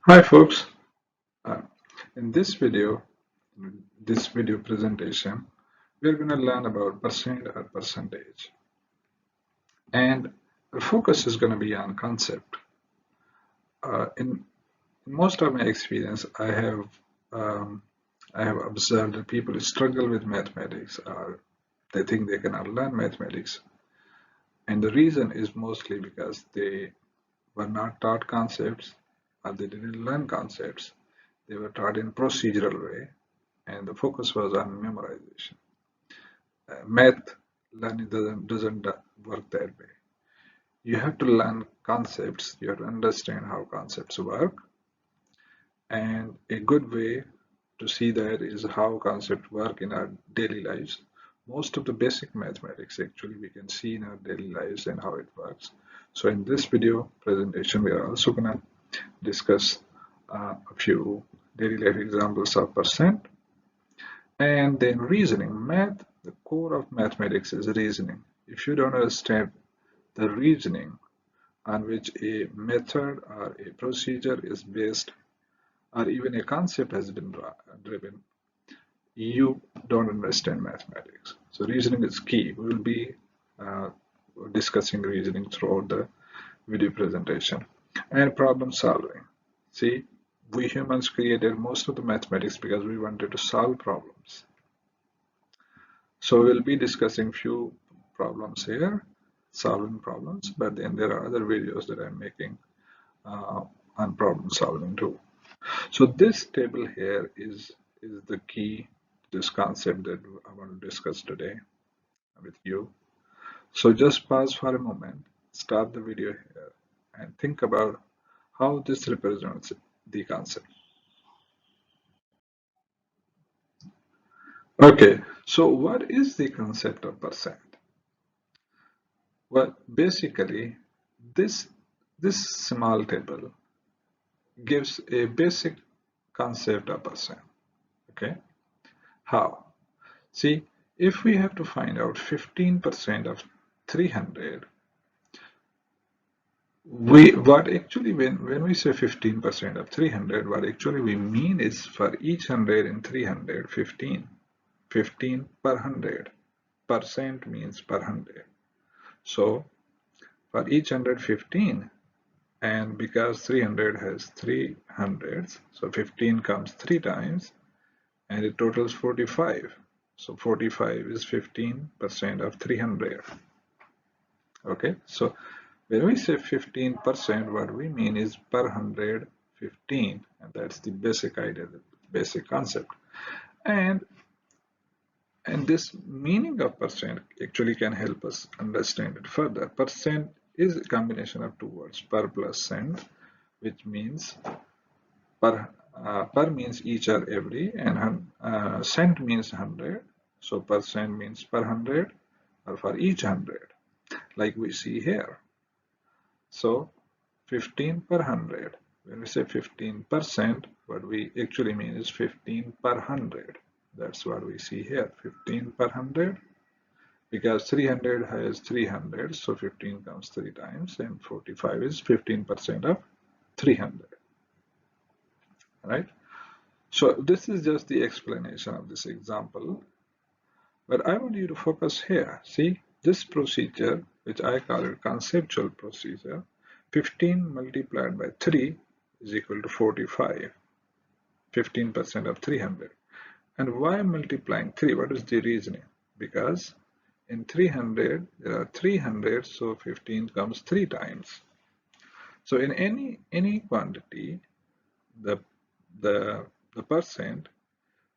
Hi folks, uh, in this video presentation, we're going to learn about percent or percentage, and the focus is going to be on concept. In most of my experience, um, I have observed that people struggle with mathematics, or they think they cannot learn mathematics, and the reason is mostly because they were not taught concepts, or they didn't learn concepts. They were taught in procedural way, and the focus was on memorization. Math learning doesn't work that way. You have to learn concepts. You have to understand how concepts work, and a good way to see that is how concepts work in our daily lives. Most of the basic mathematics actually we can see in our daily lives and how it works. So in this video presentation, we are also going to discuss a few daily life examples of percent. And then reasoning. The core of mathematics is reasoning. If you don't understand the reasoning on which a method or a procedure is based, or even a concept has been driven, you don't understand mathematics. So reasoning is key. We will be uh, discussing reasoning throughout the video presentation. And problem solving. See, we humans created most of the mathematics because we wanted to solve problems. So we'll be discussing few problems here, solving problems, but then there are other videos that I'm making on problem solving too. So this table here is the key to this concept that I want to discuss today with you. So just pause for a moment, stop the video here, and think about how this represents the concept. Okay, so what is the concept of percent? Well, basically, this this small table gives a basic concept of percent. Okay, how? See, if we have to find out 15% of 300, what actually when we say 15% of 300, what actually we mean is for each 100 in 300, 15 per 100. Percent means per 100. So for each 115, and because 300 has 3 hundreds, so 15 comes 3 times and it totals 45. So 45 is 15% of 300. Okay, so when we say 15%, what we mean is per 100, 15, and that's the basic idea, the basic concept. And this meaning of percent actually can help us understand it further. Percent is a combination of two words, per plus cent, which means per means each or every, and cent means 100. So percent means per 100 or for each 100, like we see here. So 15 per 100. When we say 15%, what we actually mean is 15 per 100. That's what we see here, 15 per 100, because 300 has 300, so 15 comes 3 times, and 45 is 15% of 300, right? So this is just the explanation of this example, but I want you to focus here. See, this procedure, which I call it conceptual procedure, 15 multiplied by 3 is equal to 45, 15% of 300. And why multiplying 3? What is the reasoning? Because in 300, there are 300, so 15 comes 3 times. So in any quantity, the the percent,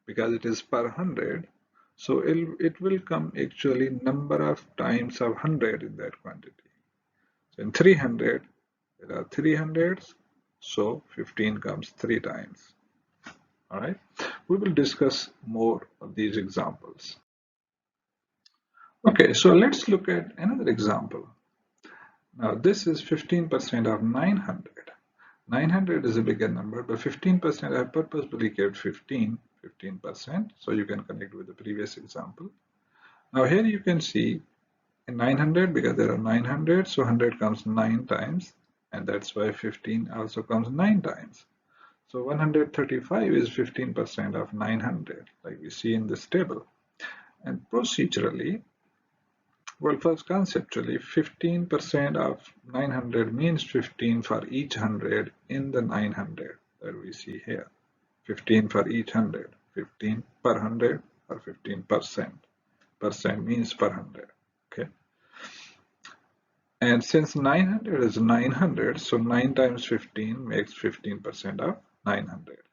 because it is per 100, so it will come actually number of times of 100 in that quantity. So in 300, there are 300s, so 15 comes 3 times. All right, we will discuss more of these examples. Okay, so let's look at another example. Now this is 15% of 900. 900 is a bigger number, but 15% I have purposefully kept 15%, so you can connect with the previous example. Now here you can see in 900, because there are 900, so 100 comes 9 times, and that's why 15 also comes 9 times. So 135 is 15% of 900, like we see in this table. And procedurally, well, first conceptually, 15% of 900 means 15 for each 100 in the 900 that we see here. 15 for each 100, 15 per 100 or 15%. Percent means per 100. Okay. And since 900 is 900, so 9 times 15 makes 15% of 900.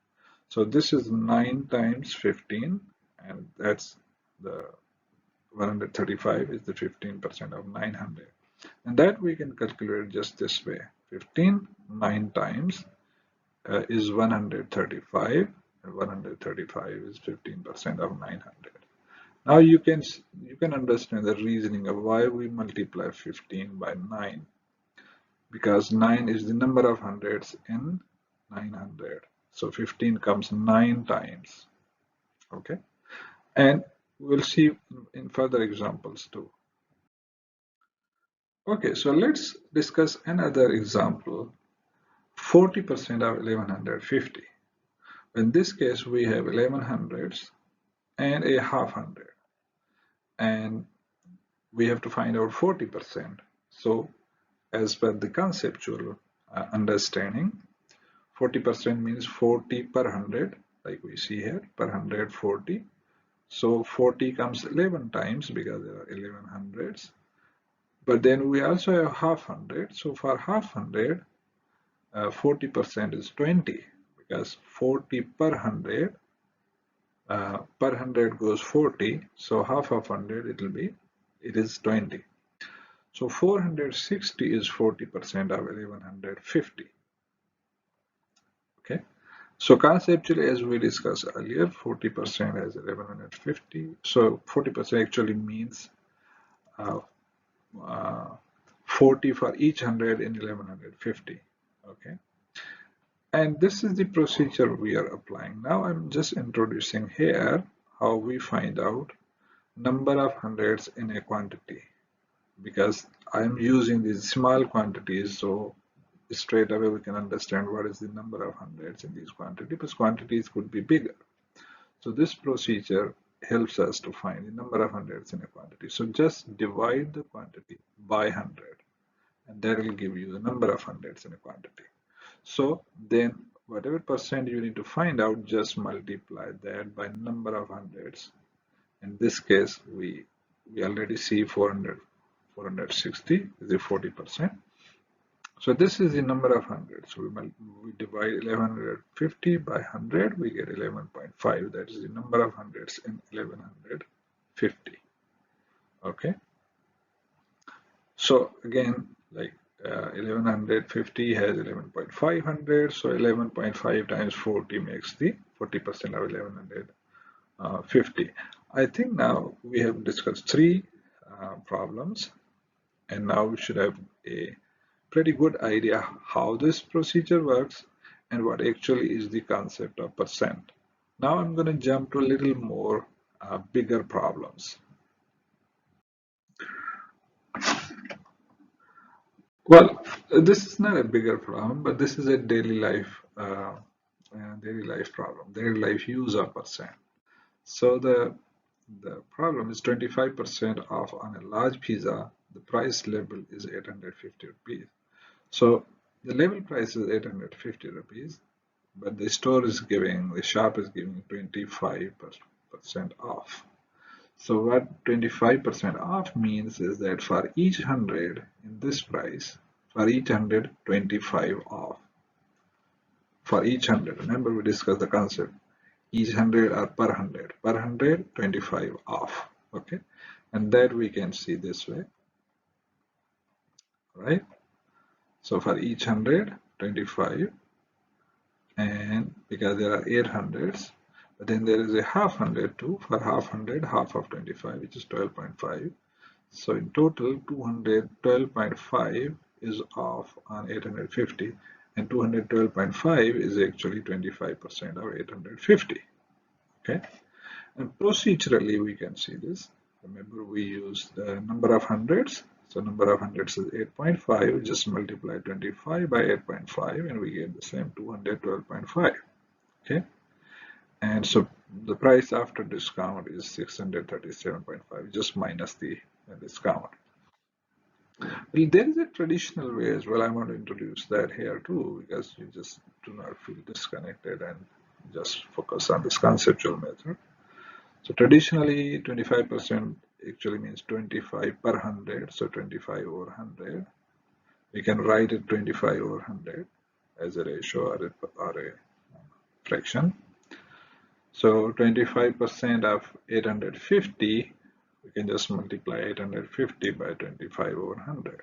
So this is 9 times 15, and that's the 135 is the 15% of 900. And that we can calculate just this way. 15, 9 times is 135, and 135 is 15% of 900. Now you can understand the reasoning of why we multiply 15 by 9, because 9 is the number of hundreds in 900. So 15 comes 9 times. Okay, and we'll see in further examples too. Okay, so let's discuss another example. 40% of 1150. In this case, we have 11 hundreds and a half hundred, and we have to find out 40%. So as per the conceptual understanding, 40% means 40 per 100, like we see here, per 100 40. So 40 comes 11 times because there are 11 hundreds. But then we also have half hundred. So for half hundred, 40% is 20, because 40 per 100, per 100 goes 40. So half of 100 it is 20. So 460 is 40% of 1150. Okay. So conceptually, as we discussed earlier, 40% as 1150. So 40% actually means uh, 40 for each 100 in 1150. Okay. And this is the procedure we are applying. Now I'm just introducing here how we find out number of hundreds in a quantity, because I'm using these small quantities, so straight away we can understand what is the number of hundreds in these quantities, because quantities could be bigger. So this procedure helps us to find the number of hundreds in a quantity. So just divide the quantity by 100, and that will give you the number of hundreds in a quantity. So then whatever percent you need to find out, just multiply that by number of hundreds. In this case, we already see 460 is a 40%. So this is the number of hundreds. So we divide 1150 by 100, we get 11.5. That is the number of hundreds in 1150. Okay. So again, like 1150 has 11.5 hundred. So 11.5 times 40 makes the 40% of 1150. I think now we have discussed three problems, and now we should have a pretty good idea how this procedure works and what actually is the concept of percent. Now I'm going to jump to a little more bigger problems. Well, this is not a bigger problem, but this is a daily life problem, daily life use of percent. So the problem is 25% off on a large pizza. The price label is 850 rupees. So the label price is 850 rupees, but the shop is giving 25% off. So what 25% off means is that for each 100 in this price, for each 100, 25 off. For each 100, remember we discussed the concept. Each 100 or per 100. Per 100, 25 off. Okay, and that we can see this way, right? So for each 100, 25, and because there are 800s, but then there is a half hundred too. For half hundred, half of 25, which is 12.5. So in total, 212.5 is off on 850, and 212.5 is actually 25% of 850. Okay, and procedurally we can see this. Remember, we use the number of hundreds So number of hundreds is 8.5. Just multiply 25 by 8.5 and we get the same 212.5. Okay. And so the price after discount is 637.5, just minus the discount. Well, there is a traditional way as well. I want to introduce that here too, because you just do not feel disconnected and just focus on this conceptual method. So traditionally, 25% actually means 25 per 100, so 25 over 100. We can write it 25 over 100 as a ratio or a fraction. So 25% of 850, we can just multiply 850 by 25 over 100.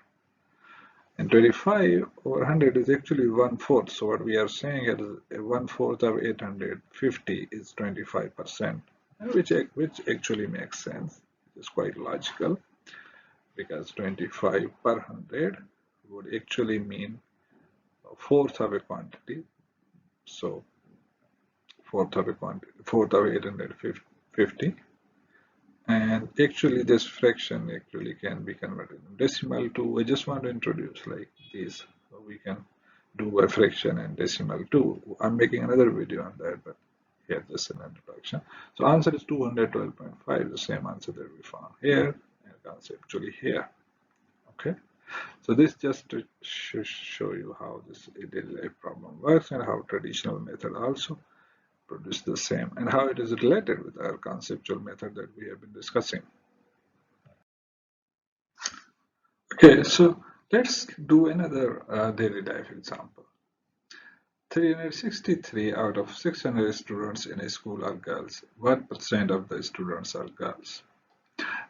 And 25 over 100 is actually 1/4. So what we are saying is 1/4 of 850 is 25%, which actually makes sense. It's quite logical because 25 per 100 would actually mean a fourth of a quantity. So fourth of 850. And actually this fraction actually can be converted in decimal too. I just want to introduce like these, so we can do a fraction and decimal too. I'm making another video on that, but here just an introduction. So answer is 212.5, the same answer that we found here and conceptually here. Okay, so this just to show you how this daily life problem works and how traditional method also produce the same and how it is related with our conceptual method that we have been discussing. Okay, so let's do another daily life example. 363 out of 600 students in a school are girls. What percent of the students are girls?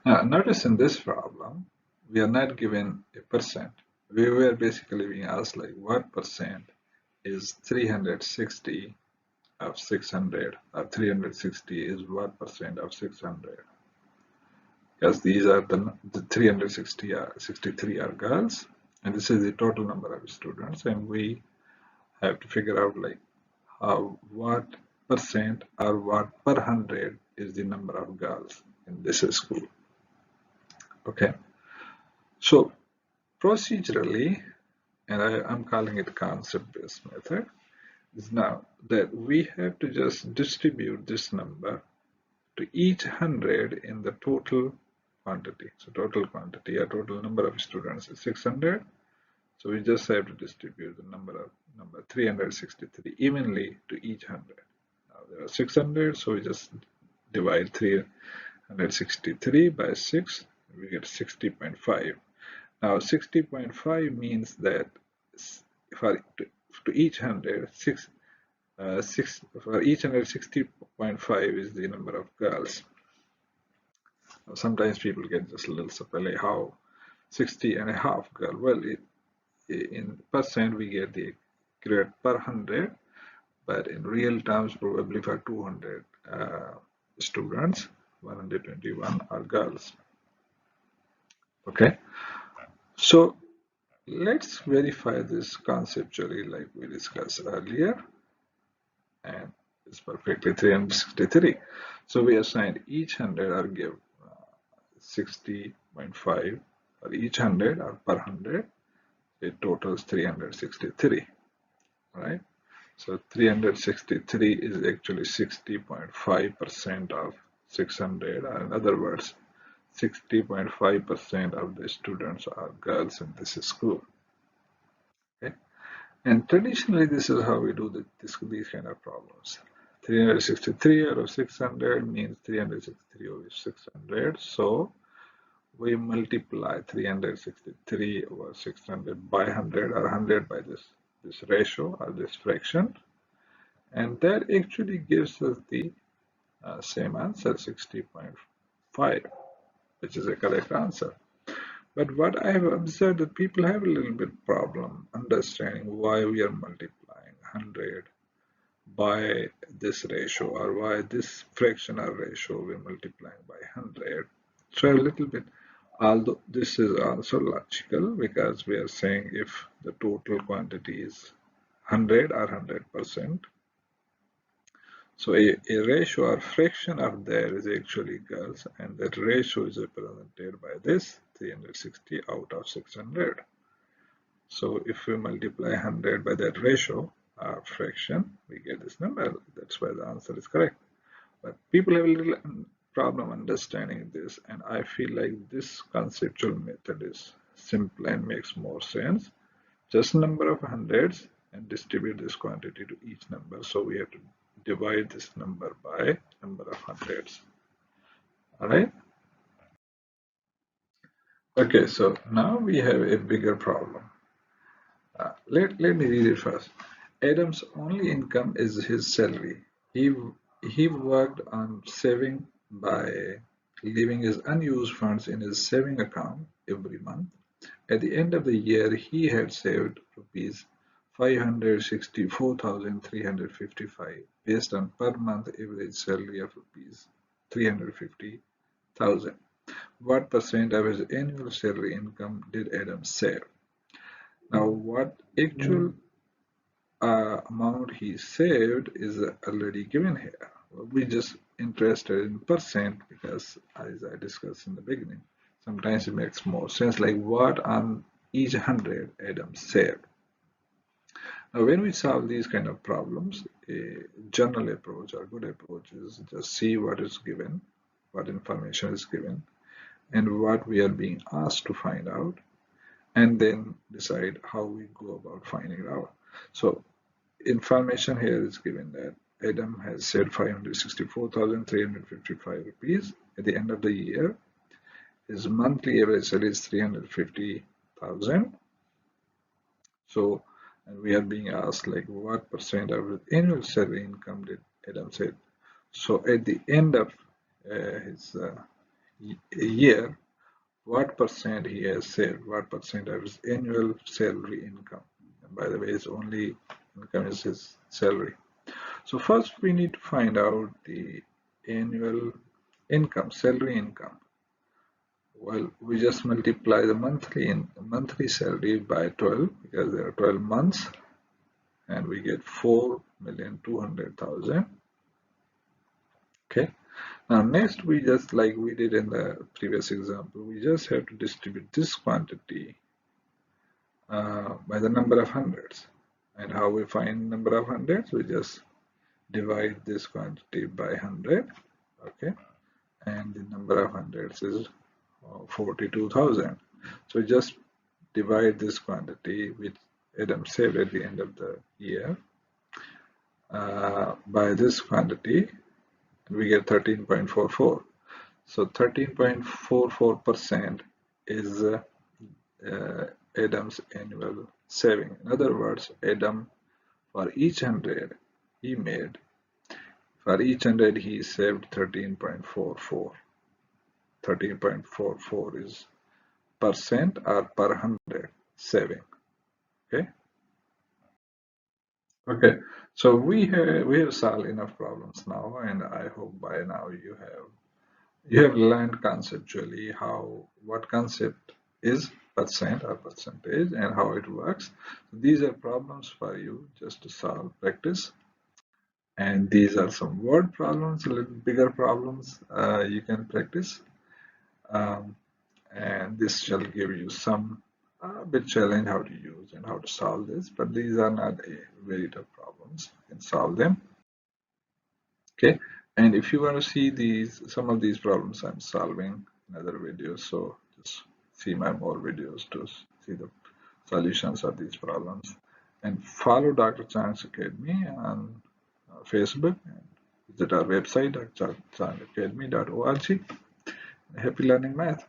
Now, notice in this problem, we are not given a percent. We were basically being asked like what percent is 360 of 600, or 360 is what percent of 600? Because these are the 363 are girls, and this is the total number of students, and we have to figure out like what percent or what per 100 is the number of girls in this school. Okay, so procedurally, and I'm calling it concept-based method, is now that we have to just distribute this number to each 100 in the total quantity. So total quantity or total number of students is 600. So we just have to distribute the number 363 evenly to each 100. Now there are 600, so we just divide 363 by 6. We get 60.5. Now 60.5 means that to each 100, for each 160.5 is the number of girls. Sometimes people get just a little surprised, how 60 and a half girl? Well, in percent we get the grade per 100, but in real terms probably for 200 students, 121 are girls. Okay, so let's verify this conceptually like we discussed earlier, and it's perfectly 363. So we assigned each 100 or give 60.5 for each 100 or per 100. It totals 363, right? So 363 is actually 60.5% of 600, or in other words, 60.5% of the students are girls in this school. Okay? And traditionally, this is how we do these kind of problems. 363 out of 600 means 363 over 600. So we multiply 363 over 600 by 100 or 100 by this ratio or this fraction, and that actually gives us the same answer, 60.5, which is a correct answer. But what I have observed that people have a little bit problem understanding why we are multiplying 100 by this ratio, or why this fraction or ratio we're multiplying by 100. So a little bit, although this is also logical, because we are saying if the total quantity is 100 or 100%, so a ratio or fraction of there is actually girls, and that ratio is represented by this 360 out of 600. So if we multiply 100 by that ratio or fraction, we get this number. That's why the answer is correct. But people have a little problem understanding this, and I feel like this conceptual method is simple and makes more sense. Just number of hundreds and distribute this quantity to each number. So we have to divide this number by number of hundreds. All right. Okay, so now we have a bigger problem. Let me read it first. Adam's only income is his salary. He worked on saving by leaving his unused funds in his saving account every month. At the end of the year, he had saved rupees 564,355 based on per month average salary of rupees 350,000. What percent of his annual salary income did Adam save? Now, what actual amount he saved is already given here. We just interested in percent because, as I discussed in the beginning, sometimes it makes more sense, like what on each 100 Adam saved. Now, when we solve these kind of problems, a general approach or good approach is just see what is given, what information is given, and what we are being asked to find out, and then decide how we go about finding it out. So information here is given that Adam has saved 564,355 rupees at the end of the year. His monthly average salary is 350,000. So, and we are being asked like what percent of his annual salary income did Adam save? So at the end of his year, what percent he has saved, what percent of his annual salary income. And by the way, his only income is his salary. So first we need to find out the annual income, salary income. Well, we just multiply the monthly salary by 12 because there are 12 months, and we get 4,200,000. Okay. Now next we just like we did in the previous example, we just have to distribute this quantity by the number of hundreds. And how we find number of hundreds? We just divide this quantity by 100. Okay. And the number of hundreds is 42,000. So we just divide this quantity which Adam saved at the end of the year by this quantity, and we get 13.44. So 13.44% is Adam's annual saving. In other words, Adam, for each 100 he made, for each 100 he saved 13.44. 13.44 is percent or per 100 saving. Okay. Okay. So we have solved enough problems now, and I hope by now you have learned conceptually what concept is percent or percentage and how it works. These are problems for you just to solve, practice. And these are some word problems, a little bigger problems you can practice. And this shall give you some bit challenge how to use and how to solve this, but these are not very tough problems. You can solve them. Okay. And if you want to see some of these problems I'm solving in other videos, so just see my more videos to see the solutions of these problems, and follow Dr. Chang's Academy on Facebook, and visit our website, drchangacademy.org. Happy learning math.